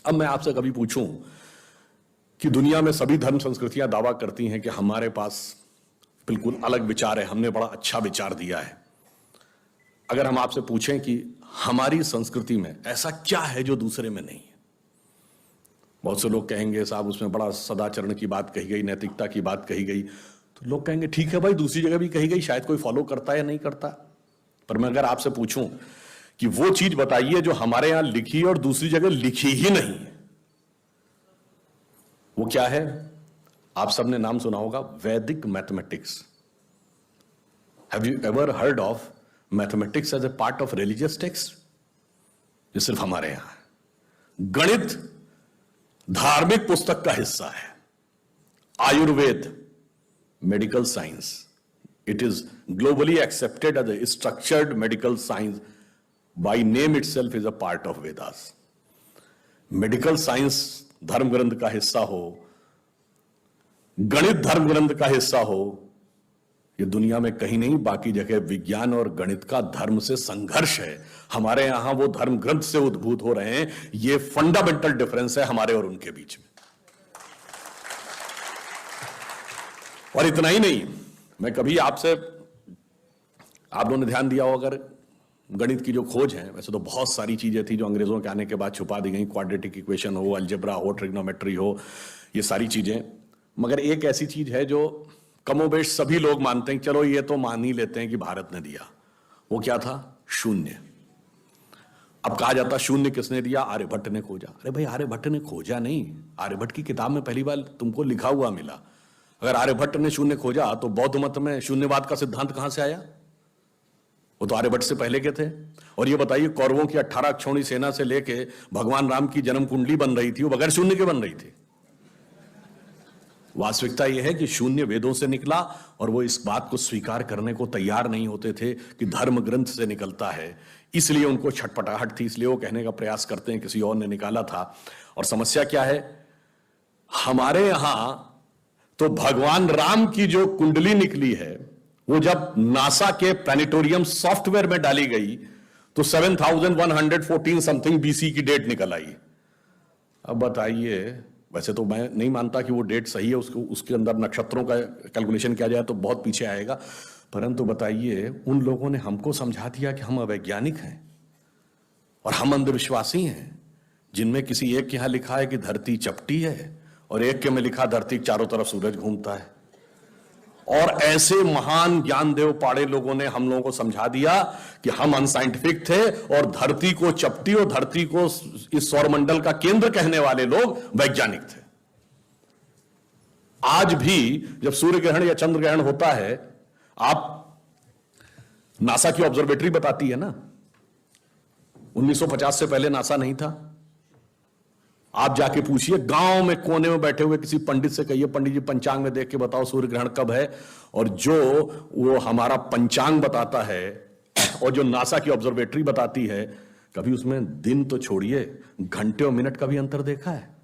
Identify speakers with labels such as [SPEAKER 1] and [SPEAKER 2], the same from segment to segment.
[SPEAKER 1] अब मैं आपसे कभी पूछूं कि दुनिया में सभी धर्म संस्कृतियां दावा करती हैं कि हमारे पास बिल्कुल अलग विचार है, हमने बड़ा अच्छा विचार दिया है। अगर हम आपसे पूछें कि हमारी संस्कृति में ऐसा क्या है जो दूसरे में नहीं है, बहुत से लोग कहेंगे साहब उसमें बड़ा सदाचरण की बात कही गई, नैतिकता की बात कही गई। तो लोग कहेंगे ठीक है भाई, दूसरी जगह भी कही गई, शायद कोई फॉलो करता है या नहीं करता। पर मैं अगर आपसे पूछूं कि वो चीज बताइए जो हमारे यहां लिखी और दूसरी जगह लिखी ही नहीं है, वो क्या है? आप सबने नाम सुना होगा, Vedic mathematics. Have you ever heard of mathematics as a part of religious text? ये सिर्फ हमारे यहां है। गणित धार्मिक पुस्तक का हिस्सा है। Ayurveda medical science, it is globally accepted as a structured medical science, by name itself is a part of Vedas. Medical science धर्म ग्रंथ का हिस्सा हो, गणित धर्म ग्रंथ का हिस्सा हो, ये दुनिया में कहीं नहीं, बाकी जगह विज्ञान और गणित का धर्म से संघर्ष है। हमारे यहां वो धर्म ग्रंथ से उद्भूत हो रहे हैं। ये फंडामेंटल डिफरेंस है हमारे और उनके बीच में। और इतना ही नहीं, मैं कभी आपसे, आप लोगों ने ध्यान दिया हो अगर, गणित की जो खोज है, वैसे तो बहुत सारी चीजें थी जो अंग्रेजों के आने के बाद छुपा दी गई, क्वाड्रेटिक इक्वेशन हो, अलजेब्रा हो, ट्रिग्नोमेट्री हो, ये सारी चीजें। मगर एक ऐसी चीज है जो कमोबेश सभी लोग मानते हैं, चलो ये तो मान ही लेते हैं कि भारत ने दिया। वो क्या था? शून्य। अब कहा जाता शून्य किसने दिया? आर्यभट्ट ने खोजा। अरे भाई, आर्यभट्ट ने खोजा नहीं, आर्यभट्ट की किताब में पहली बार तुमको लिखा हुआ मिला। अगर आर्यभट्ट ने शून्य खोजा तो बौद्ध मत में शून्यवाद का सिद्धांत कहां से आया? वो तो आर्यभट्ट से पहले के थे। और ये बताइए, कौरवों की 18 अक्षौणी सेना से लेके भगवान राम की जन्म कुंडली बन रही थी, वो बगैर शून्य के बन रही थी। वास्तविकता यह है कि शून्य वेदों से निकला, और वो इस बात को स्वीकार करने को तैयार नहीं होते थे कि धर्म ग्रंथ से निकलता है। इसलिए उनको छटपटाहट थी, इसलिए वो कहने का प्रयास करते हैं किसी और ने निकाला था। और समस्या क्या है? हमारे यहां तो भगवान राम की जो कुंडली निकली है, वो जब नासा के प्लैनेटोरियम सॉफ्टवेयर में डाली गई तो 7114 समथिंग बीसी की डेट निकल आई। अब बताइए, वैसे तो मैं नहीं मानता कि वो डेट सही है, उसके अंदर नक्षत्रों का कैलकुलेशन किया जाए तो बहुत पीछे आएगा, परंतु बताइए, उन लोगों ने हमको समझा दिया कि हम अवैज्ञानिक हैं और हम अंधविश्वासी हैं, जिनमें किसी एक के यहां लिखा है कि धरती चपटी है और एक के में लिखा धरती के चारों तरफ सूरज घूमता है। और ऐसे महान ज्ञानदेव पाड़े लोगों ने हम लोगों को समझा दिया कि हम अनसाइंटिफिक थे और धरती को चपटी और धरती को इस सौरमंडल का केंद्र कहने वाले लोग वैज्ञानिक थे। आज भी जब सूर्य ग्रहण या चंद्र ग्रहण होता है, आप नासा की ऑब्जर्वेटरी बताती है ना, 1950 से पहले नासा नहीं था। आप जाके पूछिए, गांव में कोने में बैठे हुए किसी पंडित से कहिए, पंडित जी पंचांग में देख के बताओ सूर्य ग्रहण कब है, और जो वो हमारा पंचांग बताता है और जो नासा की ऑब्जर्वेटरी बताती है, कभी उसमें दिन तो छोड़िए, घंटे और मिनट का भी अंतर देखा है?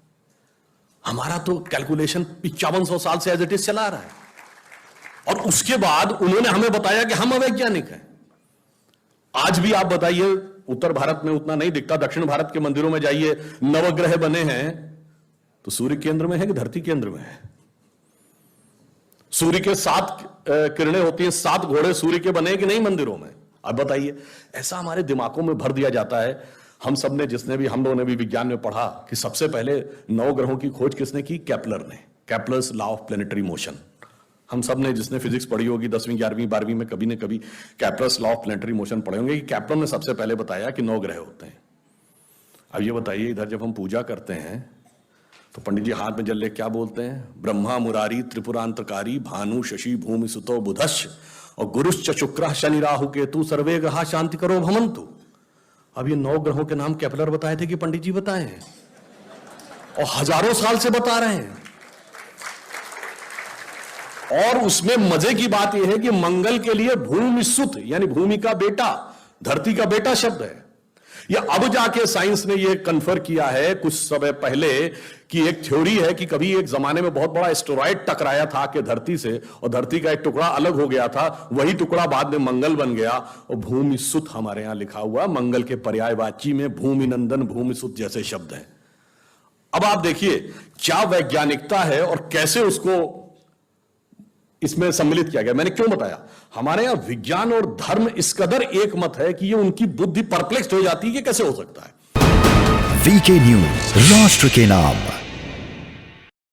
[SPEAKER 1] हमारा तो कैलकुलेशन 5500 साल से एज इट इज चला रहा है, और उसके बाद उन्होंने हमें बताया कि हम अवैज्ञानिक हैं। आज भी आप बताइए, उत्तर भारत में उतना नहीं दिखता, दक्षिण भारत के मंदिरों में जाइए, नवग्रह बने हैं तो सूर्य केंद्र में है कि धरती केंद्र में है? सूर्य के 7 किरणें होती हैं, 7 घोड़े सूर्य के बने कि नहीं मंदिरों में? अब बताइए, ऐसा हमारे दिमागों में भर दिया जाता है। हम सब ने, हम लोगों ने भी विज्ञान में पढ़ा कि सबसे पहले 9 ग्रहों की खोज किसने की? केपलर ने। Kepler's law of planetary motion. हम सब ने, जिसने फिजिक्स पढ़ी होगी 10वीं 11वीं 12वीं में, कभी न कभी Kepler's law of planetary motion पढ़े होंगे कि केपलर ने सबसे पहले बताया कि 9 ग्रह होते हैं। अब ये बताइए, इधर जब हम पूजा करते हैं तो पंडित जी हाथ में जल ले क्या बोलते हैं? ब्रह्मा मुरारी त्रिपुरांतकारी भानु शशि भूमि सुतो बुधश्च और गुरुश्च शुक्र शनि राहु केतु सर्वे ग्रहा शांति करो भवन्तु। अब ये 9 ग्रहों के नाम केपलर बताए थे कि पंडित जी बताए हैं? और हजारों साल से बता रहे हैं। और उसमें मजे की बात यह है कि मंगल के लिए भूमि सुत, यानी भूमि का बेटा, धरती का बेटा शब्द है। या अब जाके साइंस ने यह कन्फर्म किया है कुछ समय पहले कि एक थ्योरी है कि कभी एक जमाने में बहुत बड़ा एस्टेरॉयड टकराया था कि धरती से, और धरती का एक टुकड़ा अलग हो गया था, वही टुकड़ा बाद में मंगल बन गया। और भूमि सुत हमारे यहां लिखा हुआ, मंगल के पर्यायवाची में भूमि नंदन भूमि सुत जैसे शब्द हैं। अब आप देखिए क्या वैज्ञानिकता है और कैसे उसको इसमें सम्मिलित किया गया। मैंने क्यों बताया, हमारे यहां विज्ञान और धर्म इस कदर एक मत है कि ये उनकी बुद्धि परप्लेक्स हो जाती है कि कैसे हो सकता है।
[SPEAKER 2] वीके न्यूज, राष्ट्र के नाम।